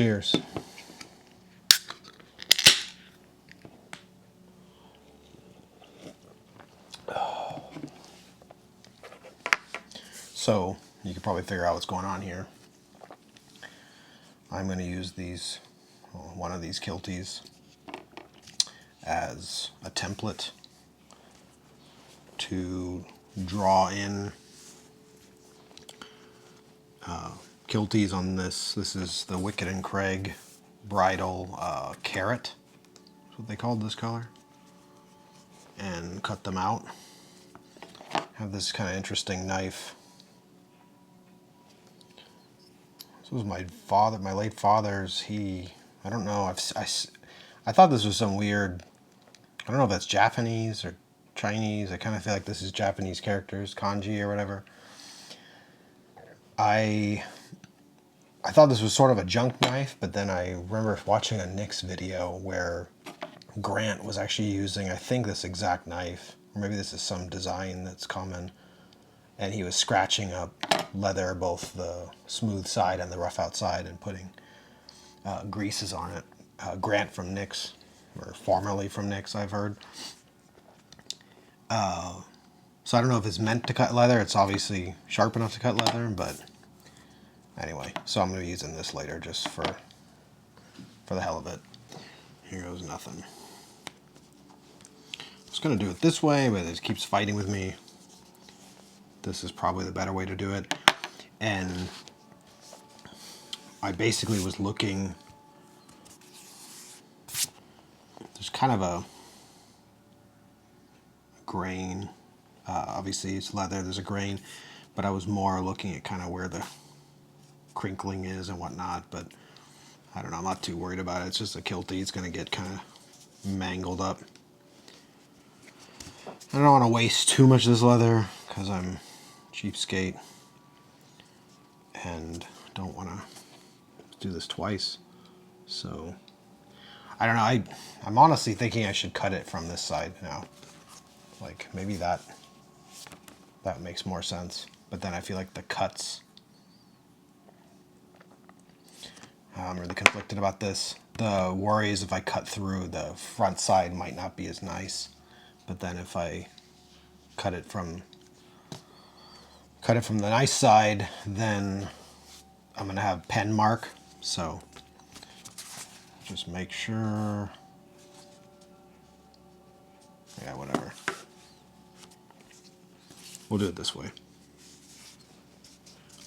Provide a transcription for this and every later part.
Cheers. So, you can probably figure out what's going on here. I'm going to use one of these Kilties as a template to draw in Kilties on this. This is the Wickett Craig Bridle Carrot. That's what they called this color. And cut them out. Have this kind of interesting knife. This was my late father's. I don't know. I thought this was some weird. I don't know if that's Japanese or Chinese. I kind of feel like this is Japanese characters, kanji or whatever. I thought this was sort of a junk knife, but then I remember watching a Nick's video where Grant was actually using, I think, this exact knife, or maybe this is some design that's common, and he was scratching up leather, both the smooth side and the rough outside, and putting greases on it. Grant from Nick's, or formerly from Nick's, I've heard. So I don't know if it's meant to cut leather. It's obviously sharp enough to cut leather, but anyway. So I'm going to be using this later just for the hell of it. Here goes nothing. I was going to do it this way, but it keeps fighting with me. This is probably the better way to do it. And I basically was looking, there's kind of a grain. Obviously it's leather, there's a grain, but I was more looking at kind of where the crinkling is and whatnot, but I don't know, I'm not too worried about it. It's just a Kiltie. It's going to get kind of mangled up. I don't want to waste too much of this leather because I'm cheapskate and don't want to do this twice. So I don't know. I'm honestly thinking I should cut it from this side now. Like maybe that makes more sense. But then I feel like the cuts, I'm really conflicted about this. The worry is if I cut through, the front side might not be as nice. But then if I cut it from the nice side, then I'm gonna have pen mark. So just make sure. Yeah, whatever. We'll do it this way.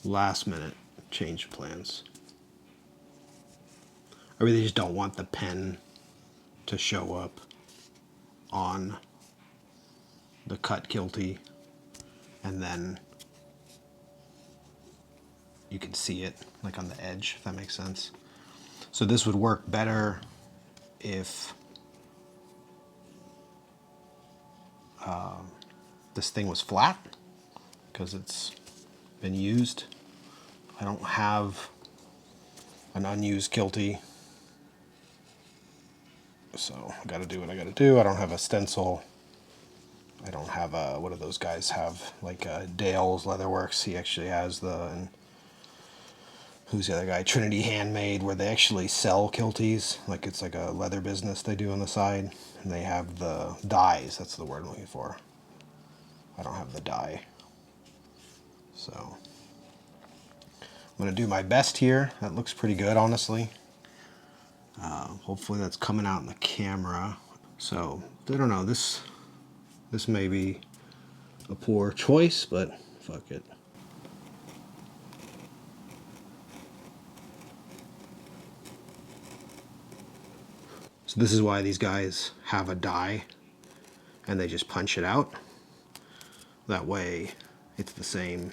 Last minute change of plans. I really just don't want the pen to show up on the cut Kiltie, and then you can see it like on the edge, if that makes sense. So this would work better if this thing was flat, because it's been used. I don't have an unused Kiltie, so I gotta do what I gotta do. I don't have a stencil. I don't have a, what do those guys have? Like Dale's Leatherworks, he actually has and who's the other guy? Trinity Handmade, where they actually sell Kilties. Like it's like a leather business they do on the side. And they have the dyes, that's the word I'm looking for. I don't have the dye. So I'm gonna do my best here. That looks pretty good, honestly. Hopefully that's coming out in the camera. So I don't know, this may be a poor choice, but fuck it. So this is why these guys have a die and they just punch it out. That way it's the same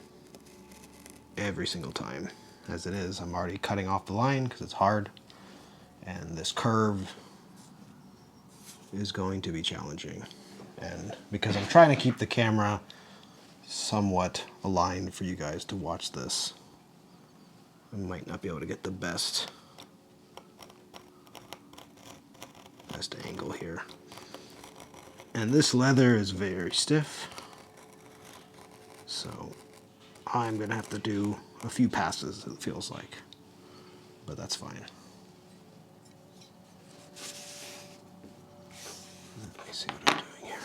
every single time as it is. I'm already cutting off the line because it's hard, and this curve is going to be challenging. And because I'm trying to keep the camera somewhat aligned for you guys to watch this, I might not be able to get the best angle here. And this leather is very stiff, so I'm gonna have to do a few passes, it feels like, but that's fine. see what I'm doing here.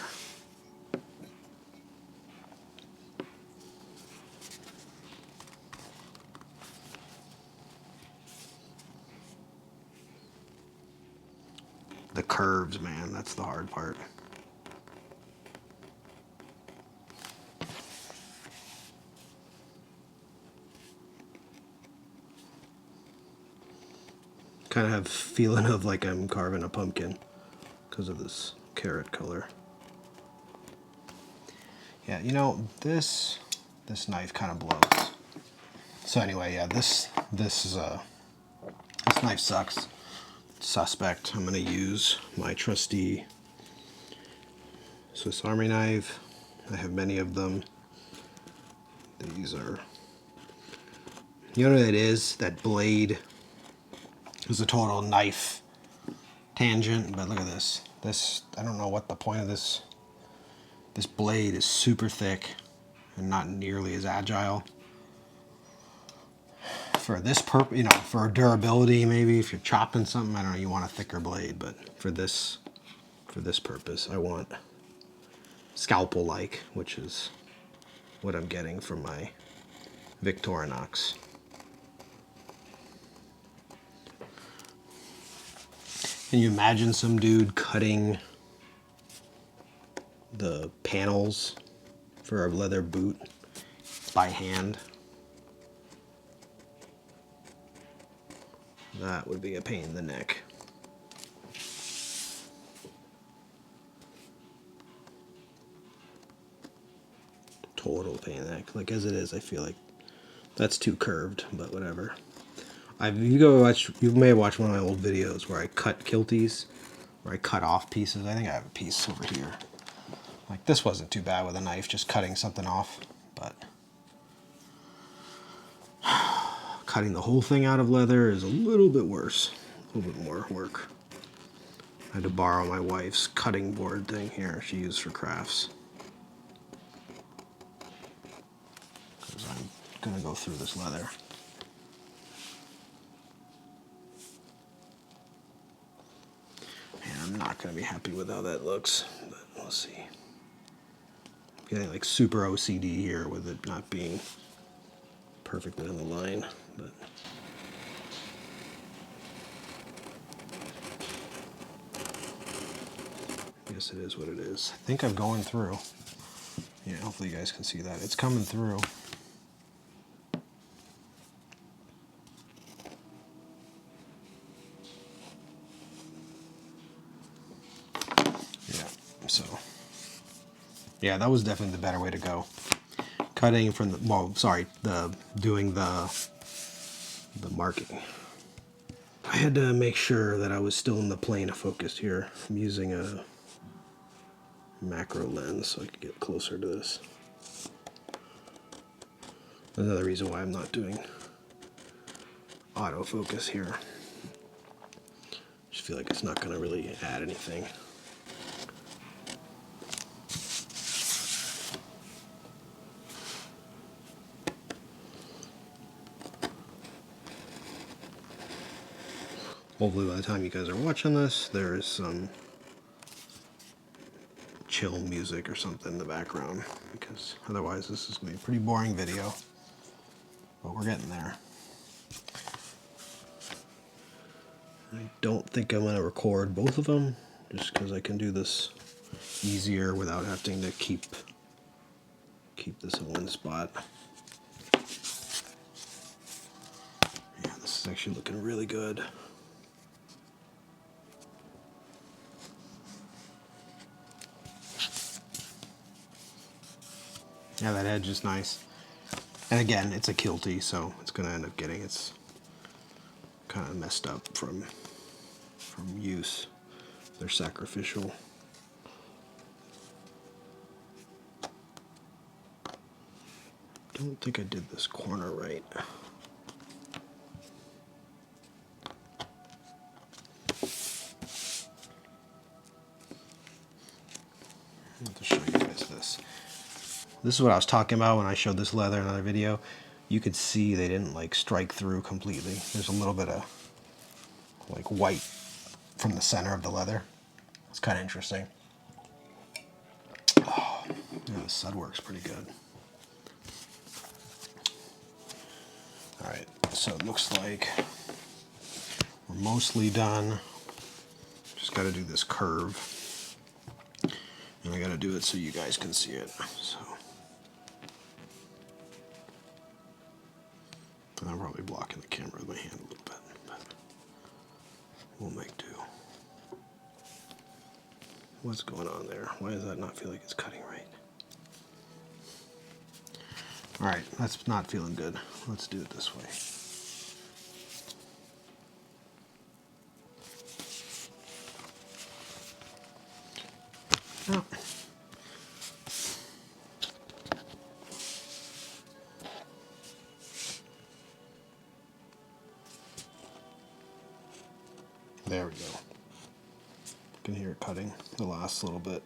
The curves, man, that's the hard part. Kind of have a feeling of like I'm carving a pumpkin because of this carrot color. Yeah, you know, this knife kind of blows. So anyway, yeah, this knife sucks. Suspect. I'm gonna use my trusty Swiss Army knife. I have many of them. These are, you know what it is? That blade is a total knife tangent, but look at this. This, I don't know what the point of this. This blade is super thick and not nearly as agile. For this purpose, you know, for durability, maybe if you're chopping something, I don't know, you want a thicker blade, but for this purpose, I want scalpel-like, which is what I'm getting from my Victorinox. Can you imagine some dude cutting the panels for a leather boot by hand? That would be a pain in the neck. Total pain in the neck. Like as it is, I feel like that's too curved, but whatever. You may have watched one of my old videos where I cut Kilties, where I cut off pieces. I think I have a piece over here. Like this wasn't too bad with a knife, just cutting something off, but cutting the whole thing out of leather is a little bit worse, a little bit more work. I had to borrow my wife's cutting board thing here she used for crafts. Because I'm gonna go through this leather. And I'm not gonna be happy with how that looks, but we'll see. I'm getting like super OCD here with it not being perfectly on the line, but I guess it is what it is. I think I'm going through. Yeah, hopefully you guys can see that. It's coming through. Yeah, so yeah, that was definitely the better way to go. Cutting from the, well, sorry, doing the marking. I had to make sure that I was still in the plane of focus here. I'm using a macro lens so I could get closer to this. Another reason why I'm not doing autofocus here. Just feel like it's not going to really add anything. Hopefully by the time you guys are watching this, there is some chill music or something in the background, because otherwise this is going to be a pretty boring video, but we're getting there. I don't think I'm going to record both of them, just because I can do this easier without having to keep this in one spot. Yeah, this is actually looking really good. Yeah, that edge is nice. And again, it's a Kiltie, so it's going to end up getting its kind of messed up from use. They're sacrificial. Don't think I did this corner right. I have to show you guys this. This is what I was talking about when I showed this leather in another video. You could see they didn't like strike through completely. There's a little bit of like white from the center of the leather. It's kind of interesting. stud works pretty good. All right, so it looks like we're mostly done. Just got to do this curve, and I got to do it so you guys can see it. So, and I'm probably blocking the camera with my hand a little bit, but we'll make do. What's going on there? Why does that not feel like it's cutting right? All right, that's not feeling good. Let's do it this way. Oh. There we go. You can hear it cutting the last little bit.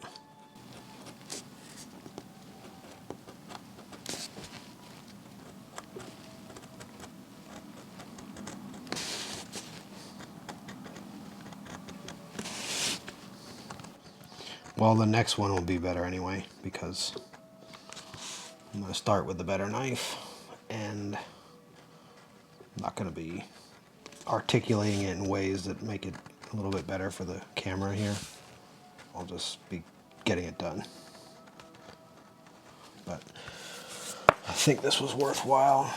Well, the next one will be better anyway, because I'm going to start with the better knife, and I'm not going to be articulating it in ways that make it a little bit better for the camera here. I'll just be getting it done. But I think this was worthwhile.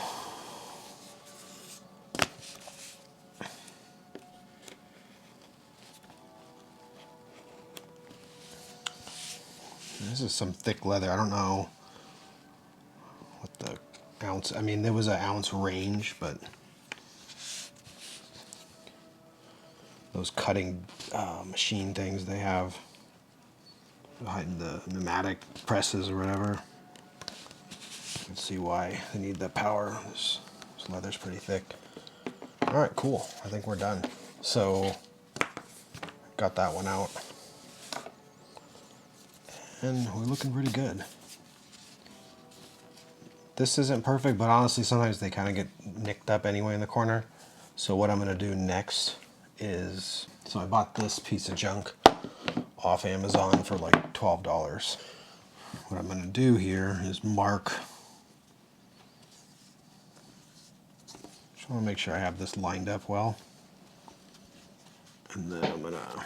This is some thick leather. I don't know what the ounce, I mean, there was an ounce range, but those cutting machine things they have behind the pneumatic presses or whatever, you can see why they need that power. This leather's pretty thick. All right, cool. I think we're done. So, got that one out. And we're looking pretty good. This isn't perfect, but honestly, sometimes they kind of get nicked up anyway in the corner. So what I'm gonna do next is, so I bought this piece of junk off Amazon for like $12. What I'm gonna do here is mark. Just wanna make sure I have this lined up well. And then I'm gonna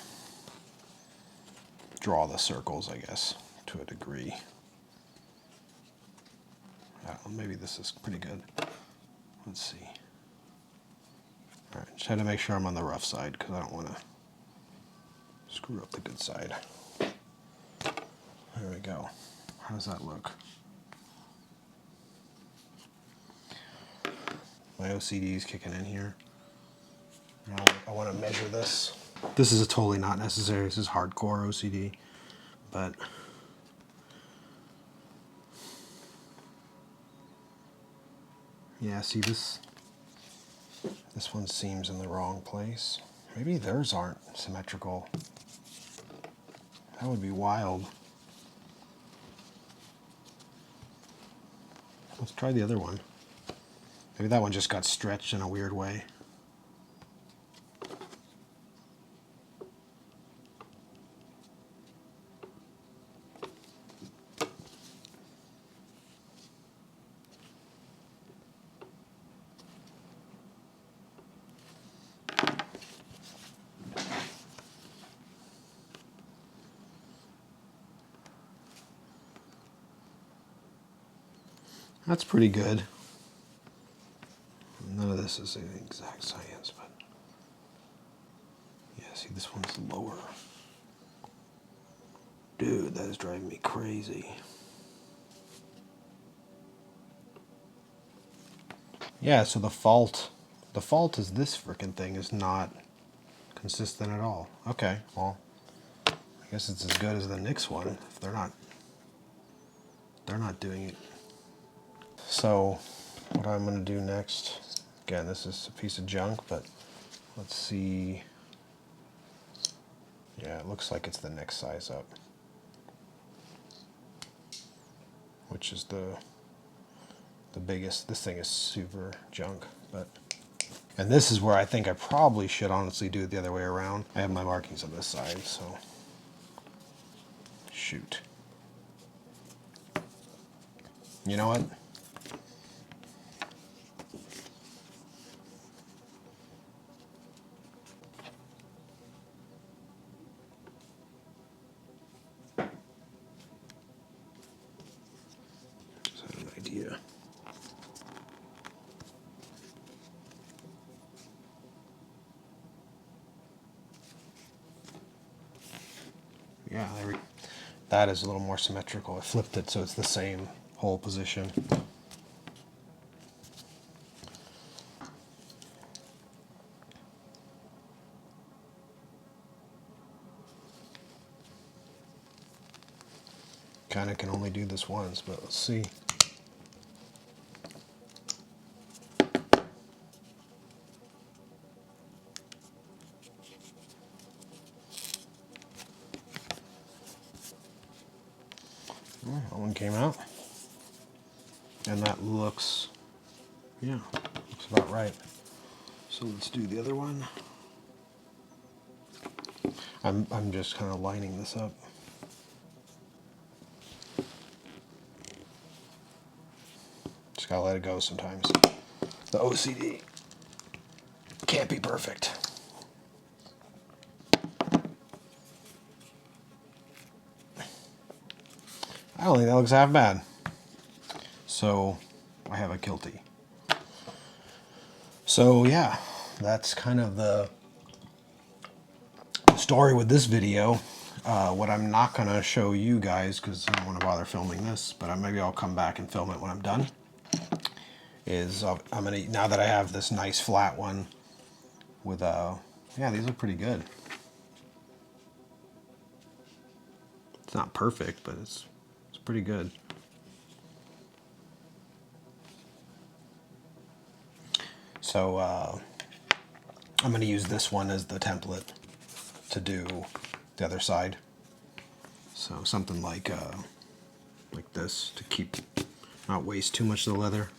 draw the circles, I guess, to a degree. I don't know, maybe this is pretty good. Let's see. All right, just had to make sure I'm on the rough side because I don't want to screw up the good side. There we go. How does that look? My OCD is kicking in here. Now I want to measure this. This is totally not necessary. This is hardcore OCD, but yeah, see this one seams in the wrong place. Maybe theirs aren't symmetrical. That would be wild. Let's try the other one. Maybe that one just got stretched in a weird way. That's pretty good. None of this is the exact science, but yeah, see, this one's lower. Dude, that is driving me crazy. Yeah, so the fault is this frickin' thing is not consistent at all. Okay, well, I guess it's as good as the NYX one if they're not doing it. So what I'm going to do next, again, this is a piece of junk, but let's see. Yeah, it looks like it's the next size up, which is the biggest. This thing is super junk, but, and this is where I think I probably should honestly do it the other way around. I have my markings on this side, so shoot. You know what? Just had an idea. Yeah, that is a little more symmetrical. I flipped it so it's the same whole position. Kind of can only do this once, but let's see. That one came out. And that looks, yeah, looks about right. So let's do the other one. I'm just kind of lining this up. Just gotta let it go sometimes. The OCD can't be perfect. I don't think that looks half bad. So I have a Kiltie. So yeah, that's kind of the story with this video. What I'm not going to show you guys, because I don't want to bother filming this, but maybe I'll come back and film it when I'm done, is I'm going to, now that I have this nice flat one with, yeah, these look pretty good. It's not perfect, but it's pretty good. So I'm going to use this one as the template to do the other side. So something like this to not waste too much of the leather,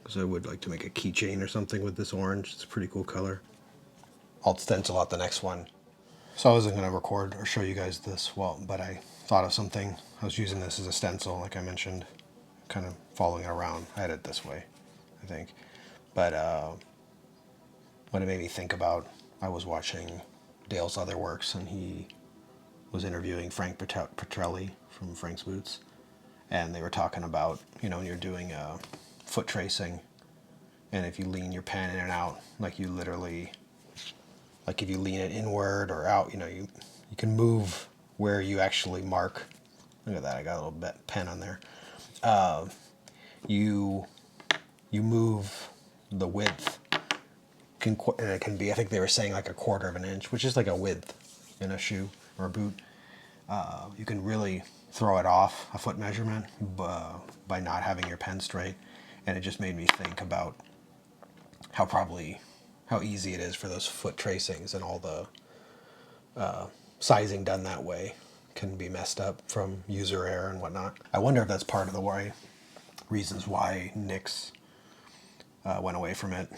because I would like to make a keychain or something with this orange. It's a pretty cool color. I'll stencil out the next one. So I wasn't going to record or show you guys this, but I thought of something. I was using this as a stencil, like I mentioned, kind of following it around. I had it this way, I think. But what it made me think about, I was watching Dale's Other Works, and he was interviewing Frank Petrelli from Frank's Boots, and they were talking about, you know, when you're doing foot tracing, and if you lean your pen in and out, like you literally, like if you lean it inward or out, you know, you can move where you actually mark. Look at that, I got a little bit pen on there. You move the width, and it can be, I think they were saying like 1/4 of an inch, which is like a width in a shoe or a boot. You can really throw it off a foot measurement by not having your pen straight, and it just made me think about how easy it is for those foot tracings, and all the sizing done that way can be messed up from user error and whatnot. I wonder if that's part of the reasons why Nick's went away from it.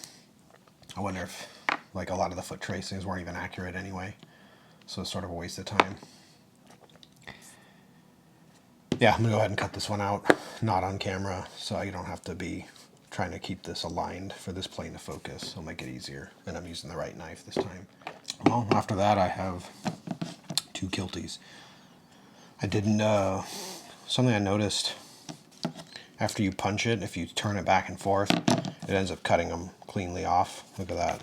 I wonder if like a lot of the foot tracings weren't even accurate anyway, so it's sort of a waste of time. Yeah, I'm gonna go ahead and cut this one out, not on camera, so you don't have to be trying to keep this aligned for this plane to focus. It'll make it easier, and I'm using the right knife this time. Well, after that I have 2 Kilties. I didn't, something I noticed, after you punch it, if you turn it back and forth, it ends up cutting them cleanly off. Look at that.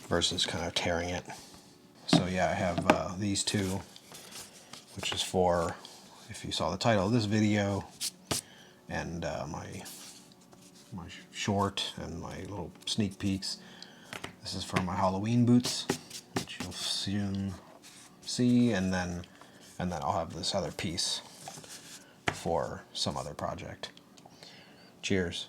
Versus kind of tearing it. So yeah, I have these 2, which is for, if you saw the title of this video, and my short and my little sneak peeks. This is for my Halloween boots, which you'll soon see, and then I'll have this other piece for some other project. Cheers.